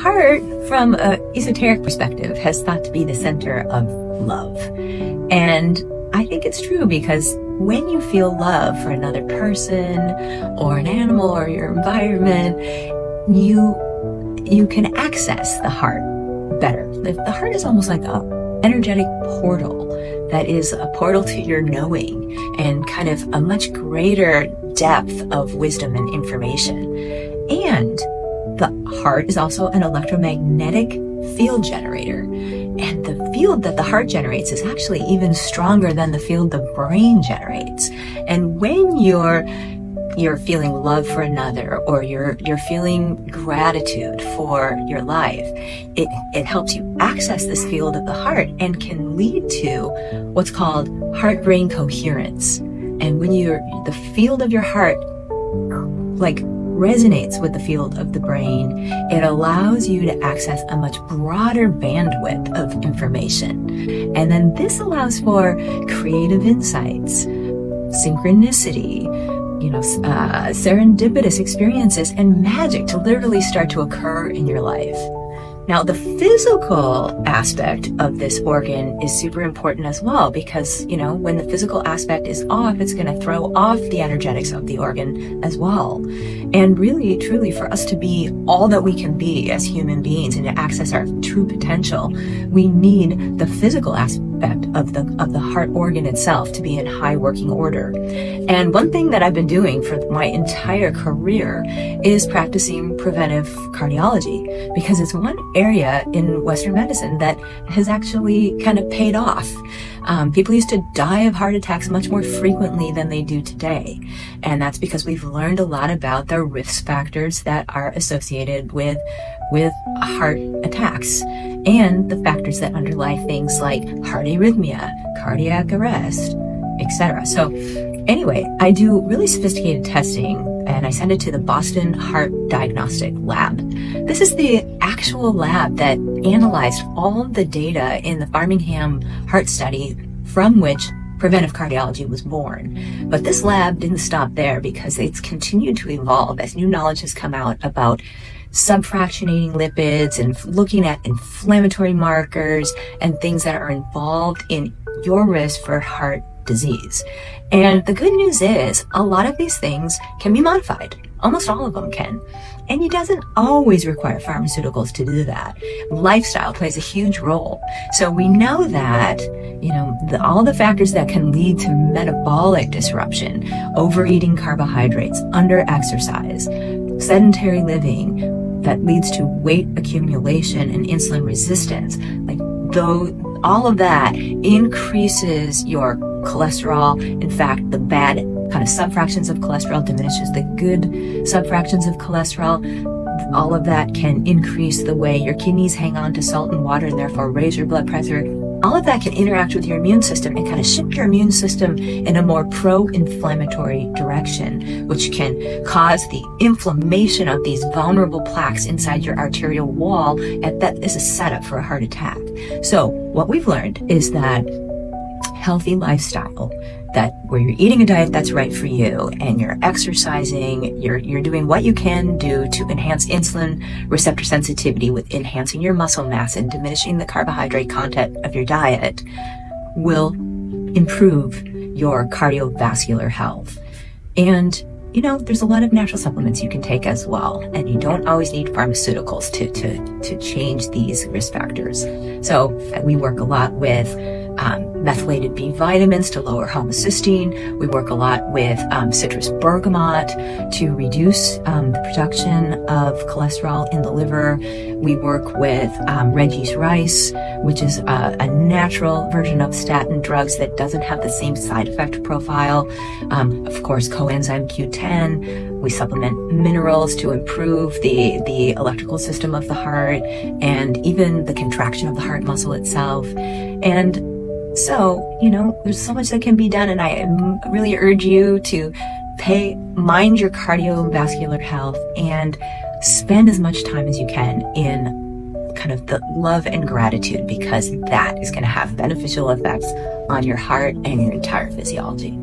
heart, from an esoteric perspective, has thought to be the center of love. And I think it's true, because when you feel love for another person or an animal or your environment, you can access the heart better. The heart is almost like an energetic portal that is a portal to your knowing and kind of a much greater depth of wisdom and information. And the heart is also an electromagnetic field generator. And the field that the heart generates is actually even stronger than the field the brain generates. And when you're feeling love for another, or you're feeling gratitude for your life, it helps you access this field of the heart and can lead to what's called heart-brain coherence. And when the field of your heart like resonates with the field of the brain, it allows you to access a much broader bandwidth of information. And then this allows for creative insights, synchronicity, serendipitous experiences, and magic to literally start to occur in your life. Now, the physical aspect of this organ is super important as well, because, when the physical aspect is off, it's going to throw off the energetics of the organ as well. And really, truly, for us to be all that we can be as human beings and to access our true potential, we need the physical aspect of the heart organ itself to be in high working order. And one thing that I've been doing for my entire career is practicing preventive cardiology, because it's one area in Western medicine that has actually kind of paid off. People used to die of heart attacks much more frequently than they do today. And that's because we've learned a lot about the risk factors that are associated with heart attacks, and the factors that underlie things like heart arrhythmia, cardiac arrest, etc. So anyway, I do really sophisticated testing, and I send it to the Boston Heart Diagnostic Lab. This is the actual lab that analyzed all of the data in the Birmingham heart study from which preventive cardiology was born. But this lab didn't stop there, because it's continued to evolve as new knowledge has come out about subfractionating lipids and looking at inflammatory markers and things that are involved in your risk for heart disease. And the good news is a lot of these things can be modified. Almost all of them can. And it doesn't always require pharmaceuticals to do that. Lifestyle plays a huge role. So we know that, all the factors that can lead to metabolic disruption, overeating carbohydrates, under-exercise, sedentary living, that leads to weight accumulation and insulin resistance, all of that increases your cholesterol. In fact, the bad kind of subfractions of cholesterol diminishes the good subfractions of cholesterol. All of that can increase the way your kidneys hang on to salt and water and therefore raise your blood pressure. All of that can interact with your immune system and kind of shift your immune system in a more pro-inflammatory direction, which can cause the inflammation of these vulnerable plaques inside your arterial wall, and that is a setup for a heart attack. So what we've learned is that healthy lifestyle, that where you're eating a diet that's right for you, and you're exercising, you're doing what you can do to enhance insulin receptor sensitivity with enhancing your muscle mass and diminishing the carbohydrate content of your diet, will improve your cardiovascular health. And there's a lot of natural supplements you can take as well, and you don't always need pharmaceuticals to change these risk factors. So we work a lot with methylated B vitamins to lower homocysteine. We work a lot with citrus bergamot to reduce the production of cholesterol in the liver. We work with Reggie's rice, which is a natural version of statin drugs that doesn't have the same side effect profile. Of course, coenzyme Q10. We supplement minerals to improve the electrical system of the heart and even the contraction of the heart muscle itself. And so, there's so much that can be done, and I really urge you to mind your cardiovascular health and spend as much time as you can in kind of the love and gratitude, because that is going to have beneficial effects on your heart and your entire physiology.